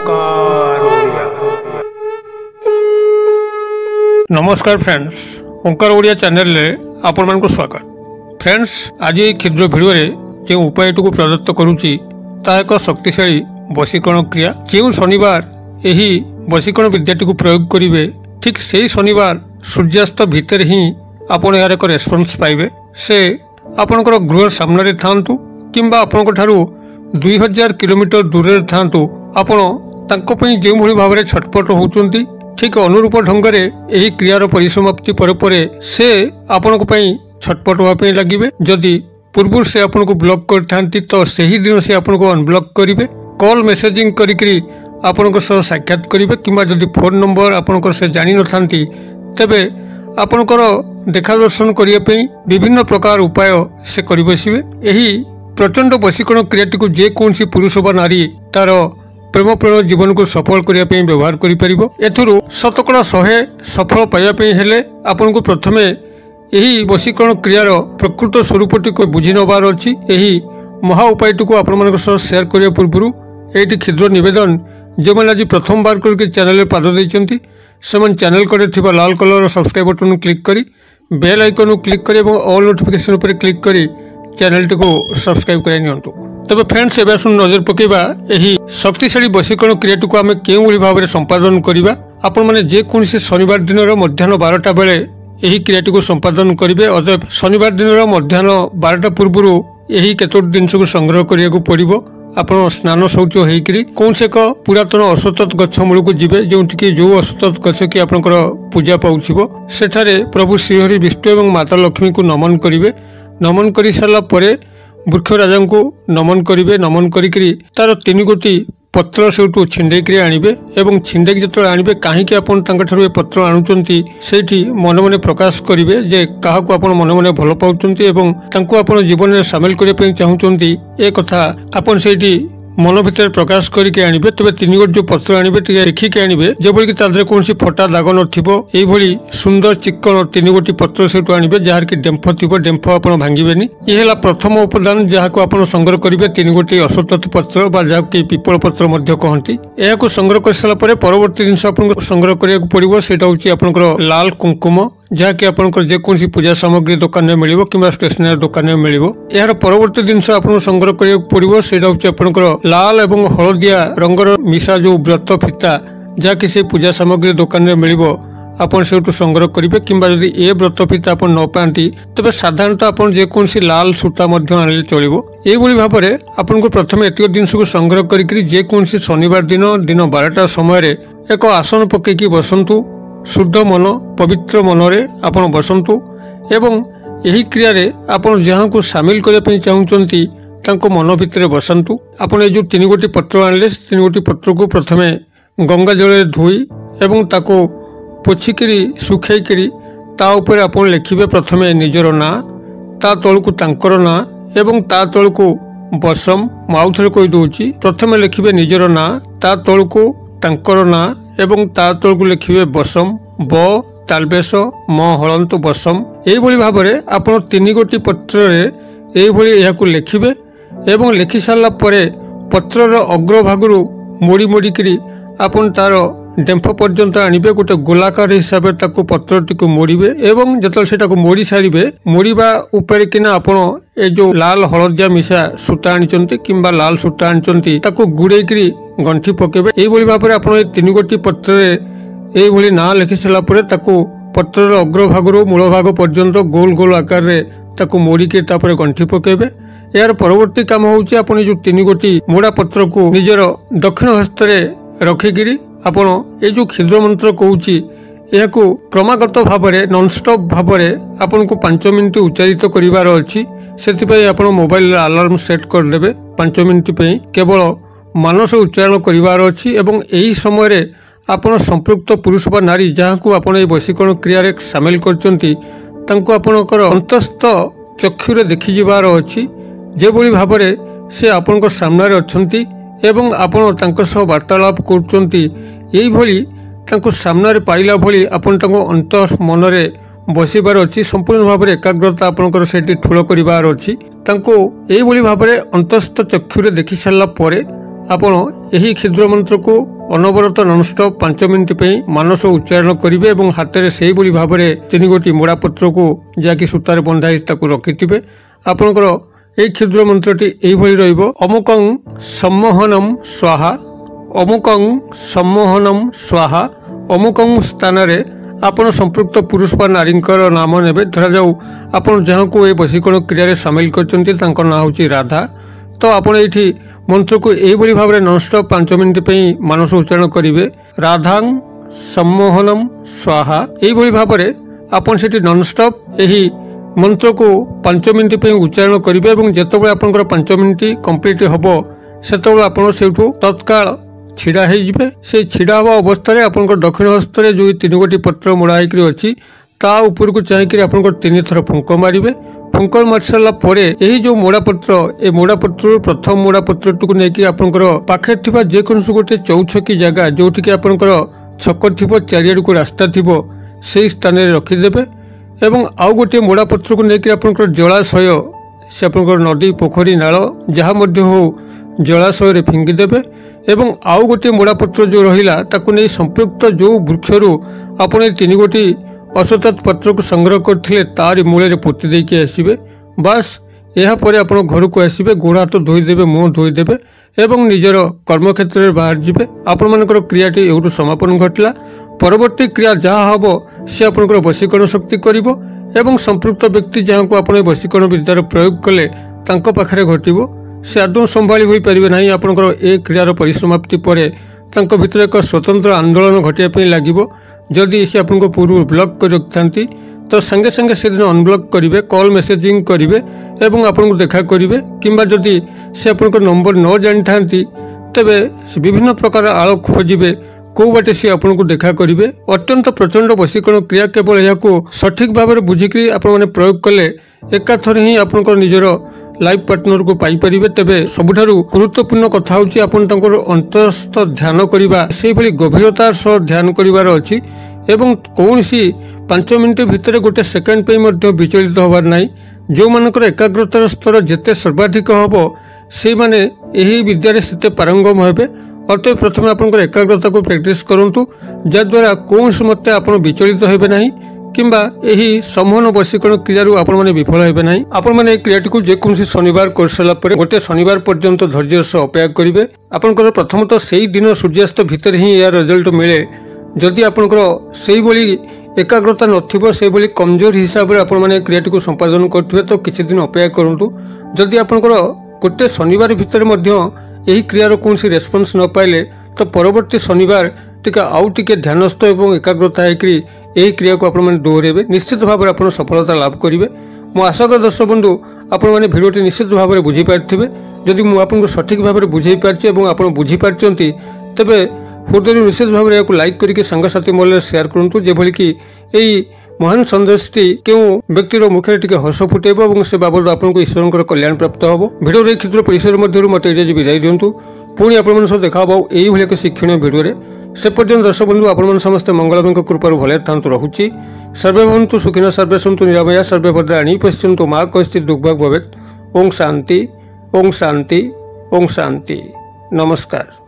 ओंकार ओडिया। नमस्कार फ्रेंड्स, ओंकार ओडिया चैनल रे आपण मानक स्वागत। फ्रेंड्स, आज ये क्षुद्र भिडियो रे जो उपायटी को प्रदत्त करुच्ची ता एक शक्तिशाली वशीकरण क्रिया। जो शनिवार यही वशीकरण विद्याटी को प्रयोग करेंगे ठीक से ही शनिवार सूर्यास्त भितर ही आपण यार एक रेस्पॉन्स पाइबे। से आपणकर गृह सामने थांतु किंबा आपणक ठारू 2000 किलोमीटर दूर था आपण जो भाव में छटपट होती ठीक अनुरूप ढंग से यही क्रियार परिसमाप्ति पर से आपण छटपट होगापी लगे। जदि पूर्व से आपन को ब्लॉक करते तो सही दिन से आपन को अनब्लॉक करेंगे, कॉल मेसेजिंग करी आपण साक्षात करेंगे कि जदि फोन नंबर आपन से जानी न था तेबे आपणकर देखा दर्शन करने विभिन्न प्रकार उपाय से कर बसवे। यही प्रचंड वशीकरण क्रियाटी को जेकोसी पुरुष बा नारी तार प्रेम प्रेम जीवन को सफल करने व्यवहार कर शतकड़ा 100 सफल पाइबापी हेले आपन को प्रथमे यही वशीकरण क्रियार प्रकृत स्वरूपटी को बुझी नबार अच्छी। यही महा उपायटी को आपण शेयर करने पूर्व ये क्षुद्र नवेदन जो मैंने आज प्रथम बार करके चैनल में पाद देते से चैनल कड़े लाल कलर सब्सक्राइब बटन क्लिक करी बेल आइकन क्लिक करी ऑल नोटिफिकेशन उपर क्लिक करी चैनल टी को सब्सक्राइब कर नियंतु। तबे फ्रेंड्स, एबे सुन नजर पकेबा यही शक्तिशाली वशीकरण क्रियाटी को आम केउं भाव में संपादन करबा। आपण माने जे कोनसी शनिवार दिन मध्याह्न 12टा बेले यही क्रियाटी को संपादन करेंगे। अतएव शनिवार दिन मध्याह्न 12टा पूर्व यही केतोटी जिनस को संग्रह करने पड़ो। आपण स्नान शौच होकर कौन से एक पुरातन अश्वत्थ गछ मूल को जी जो अश्वत्थ गछ की आपंकर पूजा पाउथिबो सेठारे प्रभु श्रीहरि विष्णु और माता लक्ष्मी को नमन करेंगे। नमन कर सारा वृक्ष राजा को नमन करेंगे। नमन करी तार 3 गोटी पत्र से छिंडेक आणवे और छिंडेक जो आणवे कहीं आपे पत्र आणुंट से मन मन प्रकाश करेंगे जे क्या मन मन भल पाँच जीवन में सामिल करने चाहते ये कथा आपन से मन भर प्रकाश करके आणवे। तेज 3 गोट जो पत्र आणवे देखिक आणवे जबकि कौन फटा दाग नई सुंदर चिक्कन 3 गोटी पत्र से आणवे जार की डेम्फ थी डेम्फ आप भांगे। ये प्रथम उपादान जहाँ को आप संग्रह करेंगे 3 गोटी अश्वत्थ पत्र जहाँ कि पिपल पत्र कहती। यह संग्रह कर सारापर परवर्ती जिन संग्रह करा पड़ो से हूँ लाल कुंकुम जहाँ कि आपंकर जेकोसी पूजा सामग्री दुकान में मिल कि स्टेशनरी दुकान में मिल। यार परवर्ती जिनस आप संग्रह करा पड़ो से हूँ लाल एवं हलदिया रंगर मिशा जो व्रत फिता जहाँ कि से पूजा सामग्री दुकान में मिल आपन से संग्रह करेंगे। किंबा जदि ए व्रत फिता आप न पाती तेज साधारणतः आप जेकोसी लाल सूता आने चलो। ये भाव में आपन को प्रथम एत जिनस को संग्रह करेकोसी शनिवार दिन 12टा समय एक आसन पकईकी बसंतु। शुद्ध मन पवित्र मनरे आपण बसंतु एवं यही क्रिया रे आपण जहाँ को सामिल करने चाहते तांको मन भितर बसंतु। आपण ये जो 3 गोटी पत्र आणले 3 गोटी पत्र को प्रथमे गंगा जल धोई एवं ताको पोछिकी सुखई ता ऊपर आपण लिखिबे प्रथमे निजर ना ता तलकू तांकर ना एवं ता तलकू बसम माउथरे कहि दोची। प्रथमे लिखिबे निजर ना ता तलकू तांकर ना एवं ता तलकू लिखिबे बसम ब तालबेश म हलंत बसम। यही भाव में आप 3 गोटी पत्र यह लिखिबे एवं लिखि सारा पत्रर अग्रभागु मोड़ी मोड़िकी आपन तार डेम्फ पर्यंत आणवे गोटे गोलाकार हिसाब से पत्रटी को मोड़े एवं जो मोड़ी सारे मोड़वा उपर किना आपण ए जो लाल हलदिया मिशा सूता आनी किंबा लाल सूता आनी गुड़ेकी गंठी पकेबे। यही भाव में आप 3 गोटी पत्र ये ना लिखि सारापर पत्रर अग्रभागु मूल भाग पर्यंत गोल गोल आकार में मोड़िकी गंठी पकेबे। यार परवर्ती काम होउची आपण जो 3 गोटी मोड़ा पत्र को निजर दक्षिण हस्त रखिकी आपण ये जो क्षुद्र मंत्र कहूची यह क्रमागत भाव में नॉनस्टॉप भाव में आपन को 5 मिनिट उच्चारित करिवार अछि। सेति आपण मोबाइल अलार्म सेट करदेबे 5 मिनिट केवल मानस उच्चारण करिवार अछि एवं यही समय रे आपण संपृक्त पुरुष बा नारी जहाँ को आपण वशीकरण क्रिया रे सामिल करचंती तांको आपणकर अंतस्थ चक्षुरे देखि जिबार अछि जे भली भाव में से आपन सामने अच्छी एवं आपण तांको सह वार्तालाप करचंती यही भली तांको सामने पाइला भली आपण तांको अंतर मनरे बसिबार अच्छी संपूर्ण भाव में एकाग्रता आपणकर सेठी ठूल करिबार अच्छी तांको यही भली भाव में अंतस्थ चक्षुरे देखि सारा परे आपण यही क्षुद्र मंत्र को अनवरत नॉनस्टॉप 5 मिनिट पे मानस उच्चारण करेंगे और हाथ में से भाव में 3 गोटी मोड़ा पत्र को जहाँकि सूतार बंधाई रखिथे। आपणकर यही क्षुद्र मंत्रटी यही अमुकं सम्मोहनम स्वाहा, अमुकं सम्मोहनम स्वाहा। अमुकं स्थान रे आपण संपृक्त पुरुष बा नारी नाम ने धरा जाऊ आपण जहाँ को वशीकरण क्रिया सामिल कर ना हूँ राधा। तो आपण ये मंत्र को यही भाव में नॉनस्टॉप 5 मिनिट पे मानस उच्चारण करेंगे राधां सम्मोहनम स्वाहा। यही भाव में आपण से नॉनस्टॉप यही मंत्र को 5 मिनिट पे उच्चारण करेंगे और जितेबाला आपंकर 5 मिनिट कंप्लीट हम से तत्काल छिड़ा से छिड़ा हवा अवस्था आपंकर दक्षिण हस्त जो 3 गोटी पत्र मोड़ा अच्छी ता ऊपर को चाहिए आपंकर 3 थर फुंक मारे। फुंक मारी सारा पर यही जो मोड़ा पत्र ए मोड़ा पत्र प्रथम मोड़ा पत्र को लेकिन आपंकर पाखे थी जेकोसी गोटे चौछकी जगह जोटि आपंकर छक थी चारिआड़ को रास्ता थी से स्थान रखिदेवे एवं आउ गोटे मोड़ा पत्र को लेकिन आपंकर जलाशय से आपंकर नदी पोखरी नाल जहाँ हो जलाशय फिंगिदेवे एवं आउ गोटे मोड़ा पत्र जो रहा ताकू नहीं संपृक्त जो वृक्षरू आपड़ 3 गोटी अशोतात पत्र को संग्रह करते तार मूल पोती देकी आसबे। बास यापर आप घर को आसबे गोड़ हाथ धोईदेवे मुँह धोईदेवे एवं निजर कर्मक्षेत्र में बाहर जाए। आपण मानकर क्रियाटी एवं समापन घटला। परवर्ती क्रिया जहाँ हम सी आपंकर वशीकरण शक्ति करिवो एवं संपृक्त व्यक्ति जहाँ को आप वशीकरण विद्यार प्रयोग कले पाखे घटो से आदौ संभाली हो पारे ना। आपंकर ए क्रियार परिसमाप्ति पर भीतर एक स्वतंत्र आंदोलन घटापी लगे। जदि से आपको पूर्व ब्लॉक कर रखी तो संगे संगे से दिन अनब्लॉक करेंगे कॉल मेसेजिंग करेंगे एवं आपको देखा करेंगे किंबा जदि से आप नंबर न जानी था तेबे विभिन्न प्रकार आड़ खोजे कौ बाटे सी आपको देखा करेंगे। अत्यंत प्रचंड वशीकरण क्रिया केवल यह सठिक भाव में बुझिक आपने प्रयोग कले एकाथर ही आप निजर लाइफ पार्टनर को पाइपर। तेबे सबुठारु गुरुत्वपूर्ण कथा होची आपन तंकर अंतरस्थ ध्यान करिबा से भली गभीरतार सह ध्यान करिवार अछि एवं कौनसी 5 मिनिट भितर गोटे सेकेंड पे मध्य विचलित होबार नाही। जो मानकर एकाग्रतार स्तर जेते सर्वाधिक हबो से माने एही विद्यारे सेते पारंगम हेबे। अतः प्रथम आपनकर एकाग्रता को प्रैक्टिस करंतु जद्वारा कौनसी मते आपन विचलित हेबे नाही किंबा यही सम्मोहन वशीकरण क्रियारू आपण माने विफल हेबे नाही। आपण माने क्रियाटी को जेकोसी शनिवार कर सारा पर गोटे शनिवार पर्यंत धैर्य सह अपेक्षा करेंगे। आपनकर प्रथमतः सेही दिन सूर्यास्त भितर ही यार रिजल्ट मिले। जदि आपनकर सेही भली एकाग्रता नथिबो सेही भली कमजोर हिसाब रे आपण माने क्रियाटी को संपादन करथिबे तो किछि दिन अपेक्षा करंतु। जदि आपनकर गोटे शनिवार भितर मध्य यही क्रियार कोनसी रेस्पॉन्स न पाइले तो परवर्ती शनिवार टिके आउ टिके ध्यानस्थ एवं एकाग्रता होकरी यही क्रिया को आपने दोहरेबे निश्चित भाव में आप सफलता लाभ करेंगे। मो आशा कर दर्शक बंधु आपण मैंने भिडियोटी निश्चित भाव में बुझीपारे। जदि मुझे सठिक भाव में बुझे पार्टी और आप बुझीपारी तेरे हृदय निश्चित भाव में लाइक करके सांगसाथी महल शेयर करूँ जेभली कि यही महान संदेशटी क्यों व्यक्तिर मुखे टिके हस फुटेब और से बाबद आपको ईश्वर कल्याण प्राप्त हम। भिडियो क्षुद्र परिसर मध्य मत विदाई दिंतु पुणी आप देखा यही एक शिक्षणीय भिडियो से पर्यंत दर्शक बंधु आपण समस्त मंगलमय कृपार भले था रहुची। सर्वे भवन्तु सुखिनः सर्वे सन्तु निरामया सर्वे भद्राणि पश्यन्तु मा कश्चित् दुर्भाग् भवेत्। ओम शांति ओम शांति ओम शांति। नमस्कार।